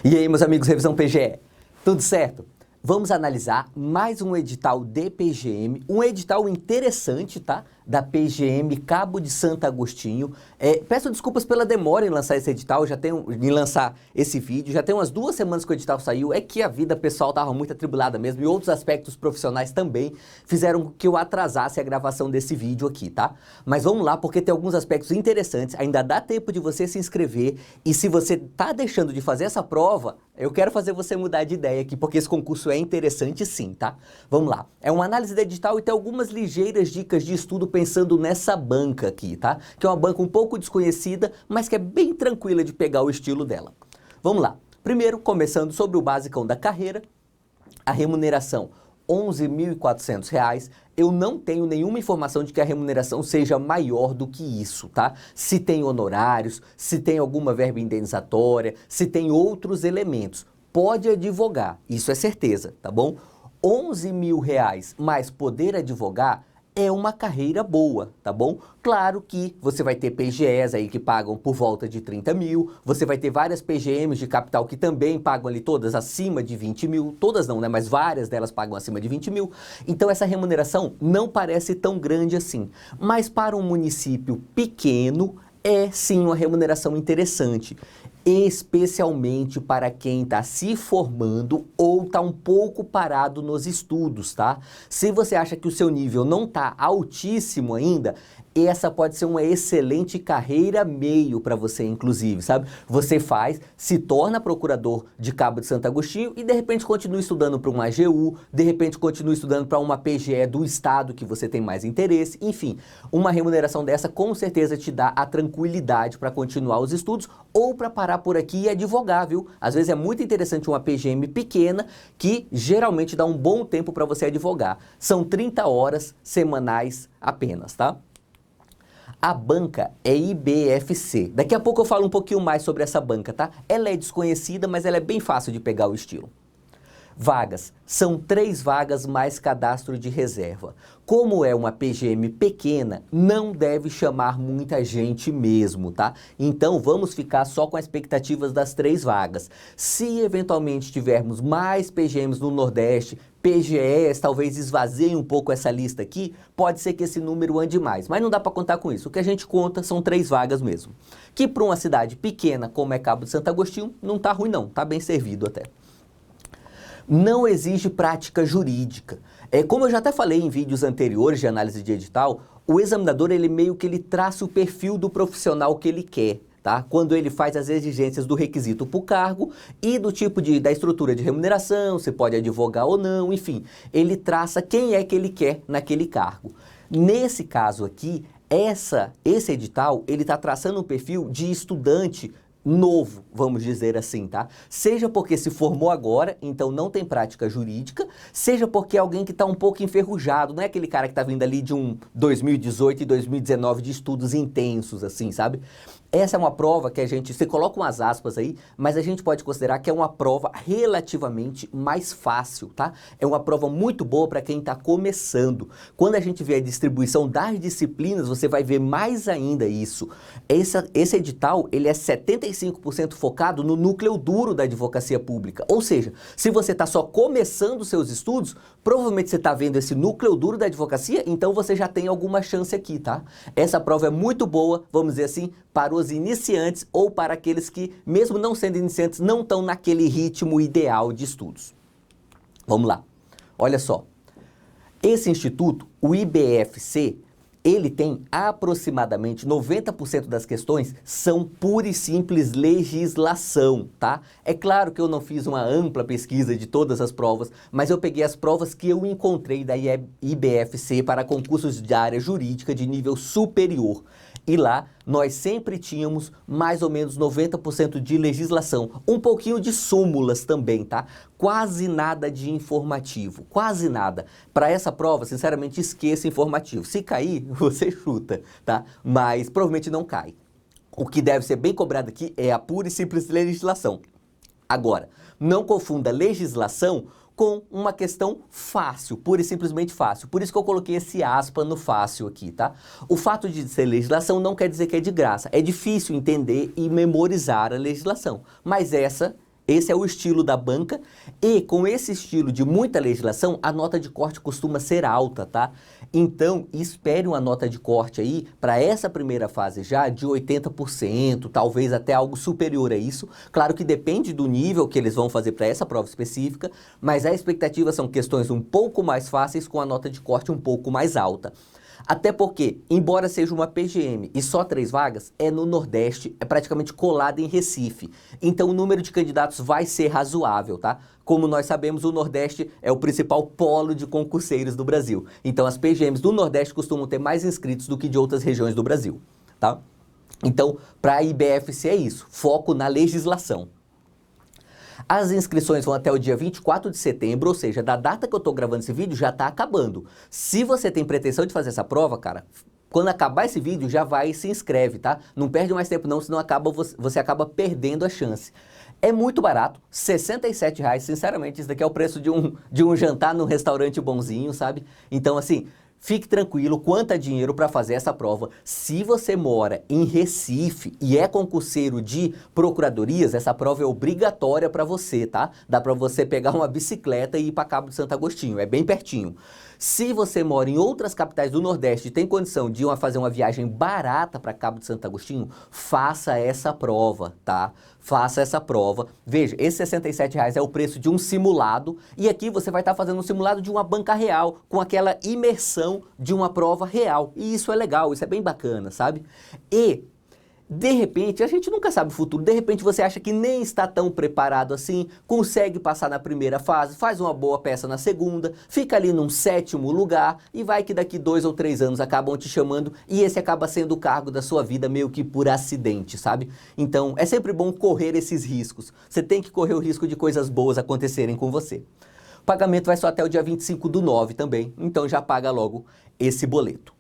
E aí, meus amigos, Revisão PGE, tudo certo? Vamos analisar mais um edital de PGM, um edital interessante, tá? Da PGM Cabo de Santo Agostinho. Peço desculpas pela demora em lançar esse edital, em lançar esse vídeo. Já tem umas 2 semanas que o edital saiu. É que a vida pessoal estava muito atribulada mesmo e outros aspectos profissionais também fizeram com que eu atrasasse a gravação desse vídeo aqui, tá? Mas vamos lá, porque tem alguns aspectos interessantes. Ainda dá tempo de você se inscrever e se você tá deixando de fazer essa prova, eu quero fazer você mudar de ideia aqui, porque esse concurso é interessante sim, tá? Vamos lá. É uma análise de edital e tem algumas ligeiras dicas de estudo pensando nessa banca aqui, tá? Que é uma banca um pouco desconhecida, mas que é bem tranquila de pegar o estilo dela. Vamos lá. Primeiro, começando sobre o basicão da carreira, a remuneração R$ 11.400. Eu não tenho nenhuma informação de que a remuneração seja maior do que isso, tá? Se tem honorários, se tem alguma verba indenizatória, se tem outros elementos. Pode advogar, isso é certeza, tá bom? R$ 11.000 mais poder advogar é uma carreira boa, tá bom? Claro que você vai ter PGEs aí que pagam por volta de 30 mil, você vai ter várias PGMs de capital que também pagam ali todas acima de 20 mil, todas não, né? Mas várias delas pagam acima de 20 mil. Então essa remuneração não parece tão grande assim. Mas para um município pequeno, é sim uma remuneração interessante. Especialmente para quem está se formando ou está um pouco parado nos estudos, tá? Se você acha que o seu nível não está altíssimo ainda, essa pode ser uma excelente carreira meio para você, inclusive, sabe? Você se torna procurador de Cabo de Santo Agostinho e de repente continua estudando para uma AGU, de repente continua estudando para uma PGE do estado que você tem mais interesse, enfim, uma remuneração dessa com certeza te dá a tranquilidade para continuar os estudos ou para parar por aqui e advogar, viu? Às vezes é muito interessante uma PGM pequena que geralmente dá um bom tempo para você advogar. São 30 horas semanais apenas, tá? A banca é IBFC. Daqui a pouco eu falo um pouquinho mais sobre essa banca, tá? Ela é desconhecida, mas ela é bem fácil de pegar o estilo. Vagas. São 3 vagas mais cadastro de reserva. Como é uma PGM pequena, não deve chamar muita gente mesmo, tá? Então vamos ficar só com as expectativas das 3 vagas. Se eventualmente tivermos mais PGMs no Nordeste, PGEs talvez esvaziem um pouco essa lista aqui, pode ser que esse número ande mais, mas não dá para contar com isso. O que a gente conta são 3 vagas mesmo. Que para uma cidade pequena como é Cabo de Santo Agostinho, não tá ruim não, tá bem servido até. Não exige prática jurídica. Como eu já até falei em vídeos anteriores de análise de edital, o examinador ele traça o perfil do profissional que ele quer, tá? Quando ele faz as exigências do requisito para o cargo e do tipo da estrutura de remuneração, se pode advogar ou não, enfim, ele traça quem é que ele quer naquele cargo. Nesse caso aqui, esse edital, ele está traçando um perfil de estudante novo, vamos dizer assim, tá? Seja porque se formou agora, então não tem prática jurídica, seja porque é alguém que está um pouco enferrujado, não é aquele cara que está vindo ali de um 2018 e 2019 de estudos intensos, assim, sabe? Essa é uma prova que você coloca umas aspas aí, mas a gente pode considerar que é uma prova relativamente mais fácil, tá? É uma prova muito boa para quem está começando. Quando a gente vê a distribuição das disciplinas, você vai ver mais ainda isso. Esse edital, ele é 75% focado no núcleo duro da advocacia pública. Ou seja, se você está só começando seus estudos, provavelmente você está vendo esse núcleo duro da advocacia, então você já tem alguma chance aqui, tá? Essa prova é muito boa, vamos dizer assim, para os iniciantes ou para aqueles que, mesmo não sendo iniciantes, não estão naquele ritmo ideal de estudos. Vamos lá. Olha só. Esse instituto, o IBFC, ele tem aproximadamente 90% das questões são pura e simples legislação, tá? É claro que eu não fiz uma ampla pesquisa de todas as provas, mas eu peguei as provas que eu encontrei da IBFC para concursos de área jurídica de nível superior. E lá nós sempre tínhamos mais ou menos 90% de legislação, um pouquinho de súmulas também, tá? Quase nada de informativo, quase nada. Para essa prova, sinceramente, esqueça informativo. Se cair, você chuta, tá? Mas provavelmente não cai. O que deve ser bem cobrado aqui é a pura e simples legislação. Agora, não confunda legislação com uma questão fácil, pura e simplesmente fácil. Por isso que eu coloquei esse aspa no fácil aqui, tá? O fato de ser legislação não quer dizer que é de graça. É difícil entender e memorizar a legislação, mas essa Esse é o estilo da banca e com esse estilo de muita legislação, a nota de corte costuma ser alta, tá? Então, espere uma nota de corte aí para essa primeira fase já de 80%, talvez até algo superior a isso. Claro que depende do nível que eles vão fazer para essa prova específica, mas a expectativa são questões um pouco mais fáceis com a nota de corte um pouco mais alta. Até porque, embora seja uma PGM e só 3 vagas, é no Nordeste, é praticamente colada em Recife. Então o número de candidatos vai ser razoável, tá? Como nós sabemos, o Nordeste é o principal polo de concurseiros do Brasil. Então as PGMs do Nordeste costumam ter mais inscritos do que de outras regiões do Brasil, tá? Então, para a IBFC é isso, foco na legislação. As inscrições vão até o dia 24 de setembro, ou seja, da data que eu estou gravando esse vídeo já está acabando. Se você tem pretensão de fazer essa prova, cara, quando acabar esse vídeo já vai e se inscreve, tá? Não perde mais tempo não, senão você acaba perdendo a chance. É muito barato, R$ 67,00, sinceramente, isso daqui é o preço de um jantar num restaurante bonzinho, sabe? Então, assim, fique tranquilo, quanto é dinheiro para fazer essa prova. Se você mora em Recife e é concurseiro de procuradorias, essa prova é obrigatória para você, tá? Dá para você pegar uma bicicleta e ir para Cabo de Santo Agostinho, é bem pertinho. Se você mora em outras capitais do Nordeste e tem condição de fazer uma viagem barata para Cabo de Santo Agostinho, faça essa prova, tá? Faça essa prova. Veja, esse R$ 67,00 é o preço de um simulado e aqui você vai estar fazendo um simulado de uma banca real, com aquela imersão de uma prova real. E isso é legal, isso é bem bacana, sabe? E de repente, a gente nunca sabe o futuro, de repente você acha que nem está tão preparado assim, consegue passar na primeira fase, faz uma boa peça na segunda, fica ali num 7º lugar e vai que daqui 2 ou 3 anos acabam te chamando e esse acaba sendo o cargo da sua vida meio que por acidente, sabe? Então é sempre bom correr esses riscos, você tem que correr o risco de coisas boas acontecerem com você. O pagamento vai só até o dia 25/9 também, então já paga logo esse boleto,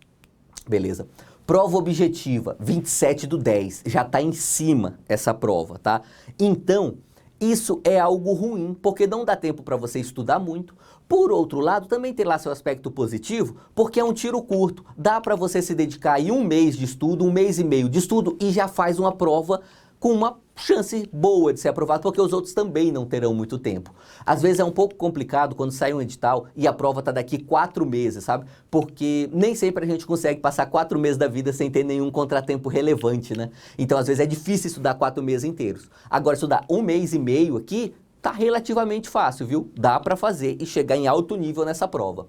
beleza? Prova objetiva, 27/10, já está em cima essa prova, tá? Então, isso é algo ruim, porque não dá tempo para você estudar muito. Por outro lado, também tem lá seu aspecto positivo, porque é um tiro curto. Dá para você se dedicar aí 1 mês de estudo, 1 mês e meio de estudo e já faz uma prova com uma chance boa de ser aprovado, porque os outros também não terão muito tempo. Às vezes é um pouco complicado quando sai um edital e a prova está daqui 4 meses, sabe? Porque nem sempre a gente consegue passar 4 meses da vida sem ter nenhum contratempo relevante, né? Então às vezes é difícil estudar 4 meses inteiros. Agora estudar 1 mês e meio aqui tá relativamente fácil, viu? Dá para fazer e chegar em alto nível nessa prova.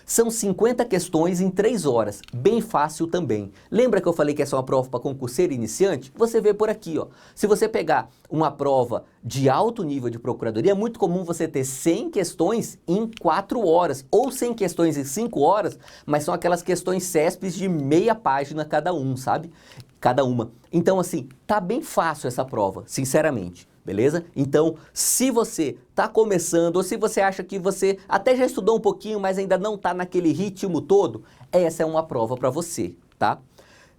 São 50 questões em 3 horas, bem fácil também. Lembra que eu falei que essa é uma prova para concurseiro iniciante? Você vê por aqui, ó. Se você pegar uma prova de alto nível de procuradoria, é muito comum você ter 100 questões em 4 horas, ou 100 questões em 5 horas, mas são aquelas questões CESPs de meia página cada um, sabe? Cada uma. Então, assim, tá bem fácil essa prova, sinceramente. Beleza? Então, se você está começando ou se você acha que você até já estudou um pouquinho, mas ainda não está naquele ritmo todo, essa é uma prova para você, tá?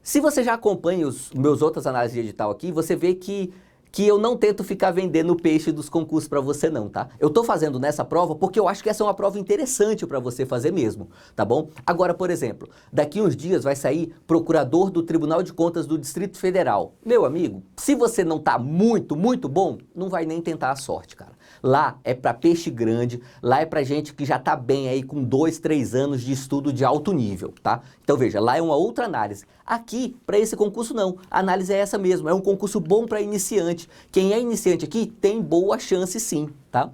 Se você já acompanha os meus outras análises de edital aqui, você vê que eu não tento ficar vendendo o peixe dos concursos para você não, tá? Eu tô fazendo nessa prova porque eu acho que essa é uma prova interessante para você fazer mesmo, tá bom? Agora, por exemplo, daqui uns dias vai sair procurador do Tribunal de Contas do Distrito Federal. Meu amigo, se você não tá muito bom, não vai nem tentar a sorte, cara. Lá é para peixe grande, lá é para gente que já tá bem aí com 2, 3 anos de estudo de alto nível, tá? Então veja, lá é uma outra análise. Aqui, para esse concurso não, a análise é essa mesmo, é um concurso bom para iniciante. Quem é iniciante aqui tem boa chance sim, tá?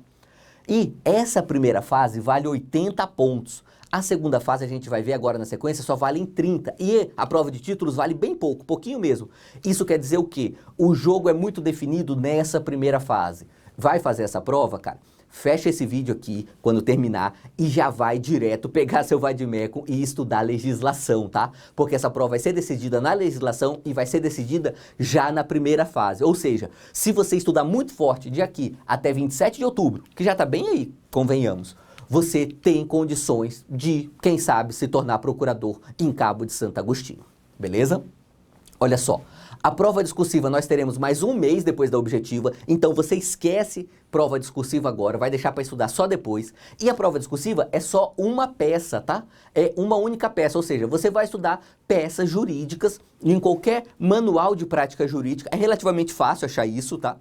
E essa primeira fase vale 80 pontos. A segunda fase a gente vai ver agora na sequência, só vale em 30. E a prova de títulos vale bem pouco, pouquinho mesmo. Isso quer dizer o quê? O jogo é muito definido nessa primeira fase. Vai fazer essa prova, cara? Fecha esse vídeo aqui quando terminar e já vai direto pegar seu vade-mecum e estudar legislação, tá? Porque essa prova vai ser decidida na legislação e vai ser decidida já na primeira fase. Ou seja, se você estudar muito forte de aqui até 27 de outubro, que já tá bem aí, convenhamos, você tem condições de, quem sabe, se tornar procurador em Cabo de Santo Agostinho. Beleza? Olha só. A prova discursiva nós teremos mais 1 mês depois da objetiva, então você esquece prova discursiva agora, vai deixar para estudar só depois. E a prova discursiva é só uma peça, tá? É uma única peça, ou seja, você vai estudar peças jurídicas em qualquer manual de prática jurídica. É relativamente fácil achar isso, tá?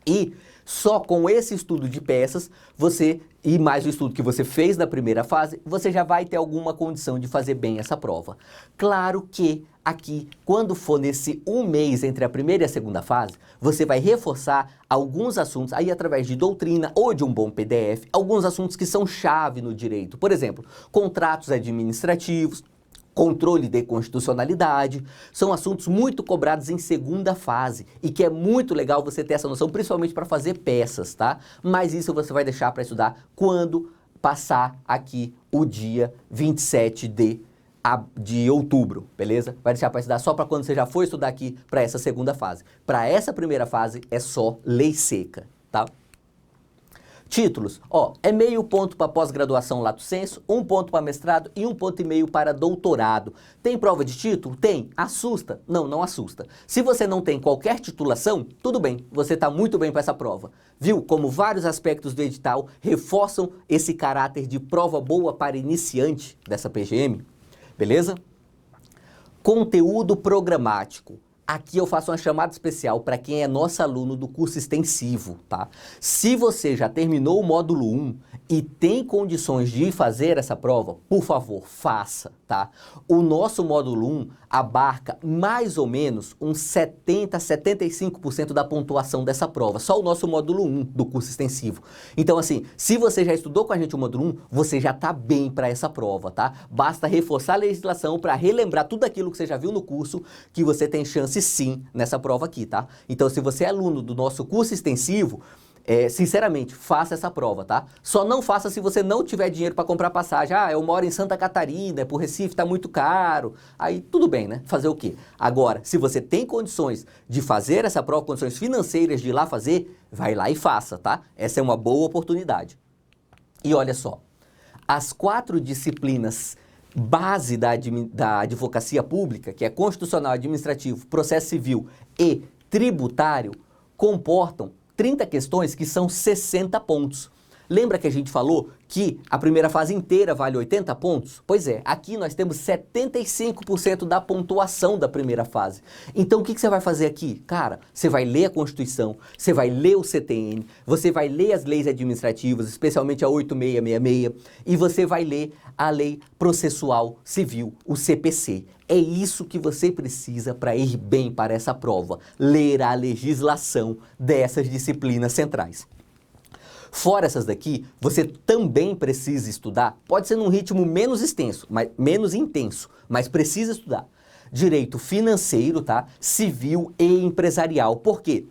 E só com esse estudo de peças, você, e mais o estudo que você fez na primeira fase, você já vai ter alguma condição de fazer bem essa prova. Claro que aqui, quando for nesse um mês entre a primeira e a segunda fase, você vai reforçar alguns assuntos, aí através de doutrina ou de um bom PDF, alguns assuntos que são chave no direito. Por exemplo, contratos administrativos, controle de constitucionalidade, são assuntos muito cobrados em segunda fase e que é muito legal você ter essa noção, principalmente para fazer peças, tá? Mas isso você vai deixar para estudar quando passar aqui o dia 27 de outubro, beleza? Vai deixar para estudar só para quando você já for estudar aqui para essa segunda fase. Para essa primeira fase é só lei seca, tá? Títulos, ó, é meio ponto para pós-graduação lato sensu, 1 ponto para mestrado e 1,5 ponto para doutorado. Tem prova de título? Tem. Assusta? Não, não assusta. Se você não tem qualquer titulação, tudo bem, você está muito bem para essa prova. Viu como vários aspectos do edital reforçam esse caráter de prova boa para iniciante dessa PGM? Beleza? Conteúdo programático. Aqui eu faço uma chamada especial para quem é nosso aluno do curso extensivo, tá? Se você já terminou o módulo 1 e tem condições de fazer essa prova, por favor, faça, tá? O nosso módulo 1 abarca mais ou menos uns 70, 75% da pontuação dessa prova, só o nosso módulo 1 do curso extensivo. Então, assim, se você já estudou com a gente o módulo 1, você já tá bem para essa prova, tá? Basta reforçar a legislação para relembrar tudo aquilo que você já viu no curso, que você tem chance sim nessa prova aqui, tá? Então, se você é aluno do nosso curso extensivo, sinceramente, faça essa prova, tá? Só não faça se você não tiver dinheiro para comprar passagem. Ah, eu moro em Santa Catarina, pro Recife tá muito caro. Aí tudo bem, né? Fazer o quê? Agora, se você tem condições de fazer essa prova, condições financeiras de ir lá fazer, vai lá e faça, tá? Essa é uma boa oportunidade. E olha só, as 4 disciplinas base da advocacia pública, que é constitucional, administrativo, processo civil e tributário, comportam 30 questões que são 60 pontos. Lembra que a gente falou que a primeira fase inteira vale 80 pontos? Pois é, aqui nós temos 75% da pontuação da primeira fase. Então o que você vai fazer aqui? Cara, você vai ler a Constituição, você vai ler o CTN, você vai ler as leis administrativas, especialmente a 8666, e você vai ler a Lei Processual Civil, o CPC. É isso que você precisa para ir bem para essa prova, ler a legislação dessas disciplinas centrais. Fora essas daqui, você também precisa estudar, pode ser num ritmo menos extenso, menos intenso, mas precisa estudar. Direito financeiro, tá? Civil e empresarial. Por quê?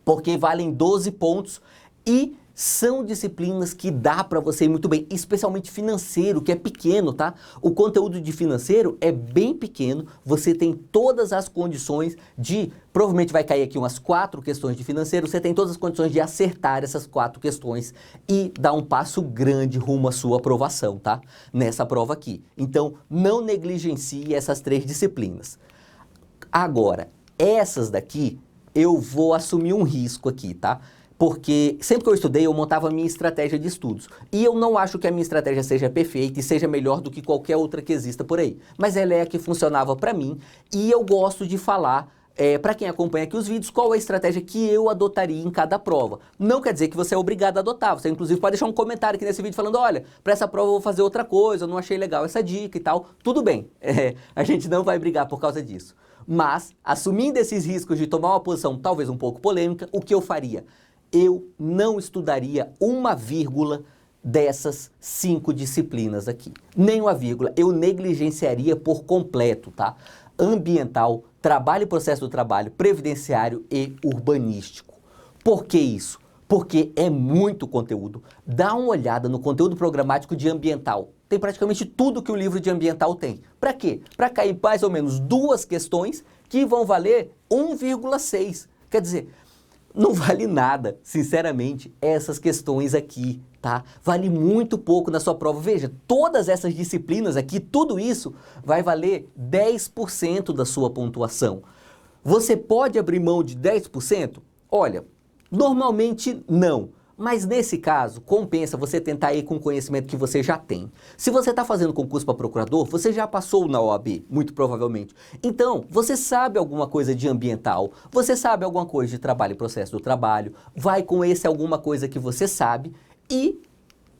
Porque valem 12 pontos e são disciplinas que dá para você ir muito bem, especialmente financeiro, que é pequeno, tá? O conteúdo de financeiro é bem pequeno, você tem todas as condições de, provavelmente vai cair aqui umas 4 questões de financeiro, você tem todas as condições de acertar essas 4 questões e dar um passo grande rumo à sua aprovação, tá? Nessa prova aqui. Então, não negligencie essas 3 disciplinas. Agora, essas daqui, eu vou assumir um risco aqui, tá? Porque sempre que eu estudei, eu montava a minha estratégia de estudos. E eu não acho que a minha estratégia seja perfeita e seja melhor do que qualquer outra que exista por aí. Mas ela é a que funcionava para mim e eu gosto de falar, para quem acompanha aqui os vídeos, qual é a estratégia que eu adotaria em cada prova. Não quer dizer que você é obrigado a adotar. Você, inclusive, pode deixar um comentário aqui nesse vídeo falando, olha, para essa prova eu vou fazer outra coisa, eu não achei legal essa dica e tal. Tudo bem, a gente não vai brigar por causa disso. Mas, assumindo esses riscos de tomar uma posição talvez um pouco polêmica, o que eu faria? Eu não estudaria uma vírgula dessas 5 disciplinas aqui. Nem uma vírgula. Eu negligenciaria por completo, tá? Ambiental, trabalho e processo do trabalho, previdenciário e urbanístico. Por que isso? Porque é muito conteúdo. Dá uma olhada no conteúdo programático de ambiental. Tem praticamente tudo que o livro de ambiental tem. Para quê? Para cair mais ou menos 2 questões que vão valer 1,6. Quer dizer, não vale nada, sinceramente, essas questões aqui, tá? Vale muito pouco na sua prova. Veja, todas essas disciplinas aqui, tudo isso vai valer 10% da sua pontuação. Você pode abrir mão de 10%? Olha, normalmente não. Mas nesse caso, compensa você tentar ir com o conhecimento que você já tem. Se você está fazendo concurso para procurador, você já passou na OAB, muito provavelmente. Então, você sabe alguma coisa de ambiental, você sabe alguma coisa de trabalho e processo do trabalho, vai com esse alguma coisa que você sabe e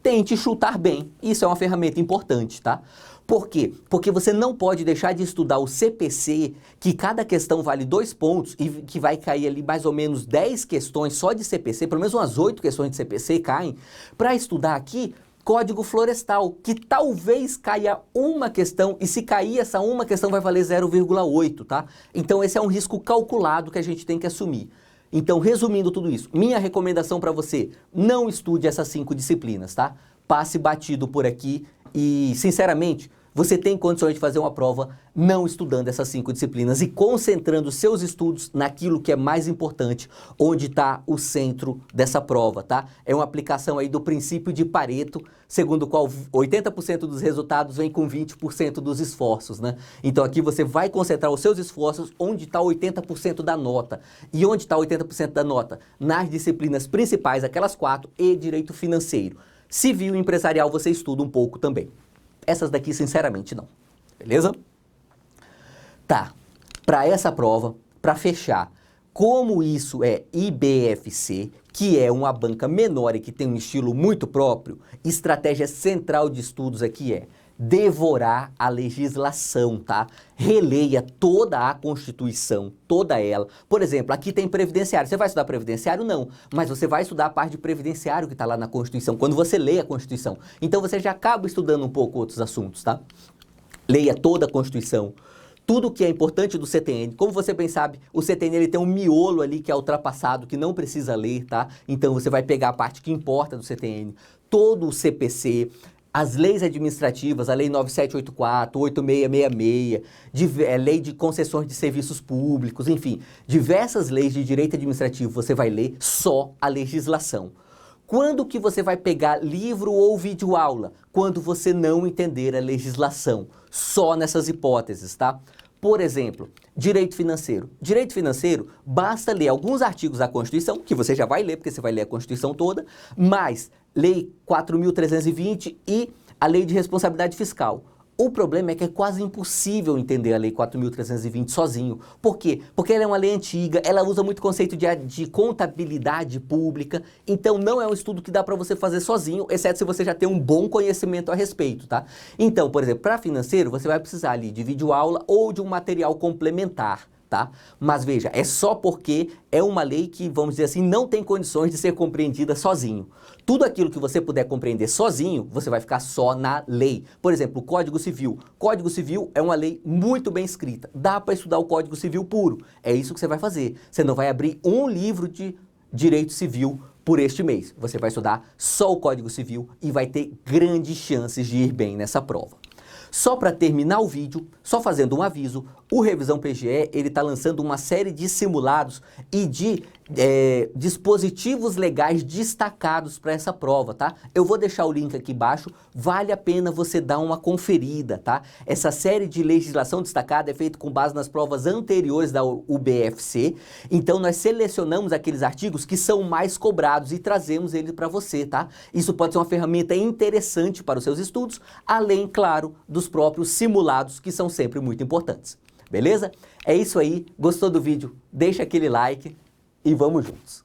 tente chutar bem. Isso é uma ferramenta importante, tá? Por quê? Porque você não pode deixar de estudar o CPC, que cada questão vale 2 pontos e que vai cair ali mais ou menos 10 questões só de CPC, pelo menos umas 8 questões de CPC caem, para estudar aqui Código Florestal, que talvez caia uma questão, e se cair essa uma questão vai valer 0,8, tá? Então esse é um risco calculado que a gente tem que assumir. Então, resumindo tudo isso, minha recomendação para você, não estude essas 5 disciplinas, tá? Passe batido por aqui e, sinceramente, você tem condições de fazer uma prova não estudando essas 5 disciplinas e concentrando seus estudos naquilo que é mais importante, onde está o centro dessa prova, tá? É uma aplicação aí do princípio de Pareto, segundo o qual 80% dos resultados vem com 20% dos esforços, né? Então aqui você vai concentrar os seus esforços onde está 80% da nota. E onde está 80% da nota? Nas disciplinas principais, aquelas 4, e direito financeiro. Civil e empresarial você estuda um pouco também. Essas daqui, sinceramente, não. Beleza? Tá. Para essa prova, para fechar, como isso é IBFC, que é uma banca menor e que tem um estilo muito próprio, estratégia central de estudos aqui é devorar a legislação, tá? Releia toda a Constituição, toda ela. Por exemplo, aqui tem previdenciário. Você vai estudar previdenciário? Não. Mas você vai estudar a parte de previdenciário que está lá na Constituição, quando você lê a Constituição. Então você já acaba estudando um pouco outros assuntos, tá? Leia toda a Constituição. Tudo que é importante do CTN, como você bem sabe, o CTN ele tem um miolo ali que é ultrapassado, que não precisa ler, tá? Então você vai pegar a parte que importa do CTN, todo o CPC, as leis administrativas, a Lei 9784, 8666, Lei de Concessões de Serviços Públicos, enfim, diversas leis de direito administrativo você vai ler só a legislação. Quando que você vai pegar livro ou videoaula? Quando você não entender a legislação. Só nessas hipóteses, tá? Por exemplo, direito financeiro. Direito financeiro, basta ler alguns artigos da Constituição, que você já vai ler, porque você vai ler a Constituição toda, mas Lei 4.320 e a Lei de Responsabilidade Fiscal. O problema é que é quase impossível entender a Lei 4.320 sozinho. Por quê? Porque ela é uma lei antiga, ela usa muito conceito de contabilidade pública, então não é um estudo que dá para você fazer sozinho, exceto se você já tem um bom conhecimento a respeito, tá? Então, por exemplo, para financeiro, você vai precisar ali de videoaula ou de um material complementar. Tá? Mas veja, é só porque é uma lei que, vamos dizer assim, não tem condições de ser compreendida sozinho. Tudo aquilo que você puder compreender sozinho, você vai ficar só na lei. Por exemplo, o Código Civil. Código Civil é uma lei muito bem escrita. Dá para estudar o Código Civil puro. É isso que você vai fazer. Você não vai abrir um livro de direito civil por este mês. Você vai estudar só o Código Civil e vai ter grandes chances de ir bem nessa prova. Só para terminar o vídeo, só fazendo um aviso, o Revisão PGE ele está lançando uma série de simulados e de dispositivos legais destacados para essa prova, tá? Eu vou deixar o link aqui embaixo, vale a pena você dar uma conferida, tá? Essa série de legislação destacada é feita com base nas provas anteriores da UBFC, então nós selecionamos aqueles artigos que são mais cobrados e trazemos eles para você, tá? Isso pode ser uma ferramenta interessante para os seus estudos, além, claro, dos próprios simulados que são sempre muito importantes. Beleza? É isso aí. Gostou do vídeo? Deixa aquele like e vamos juntos.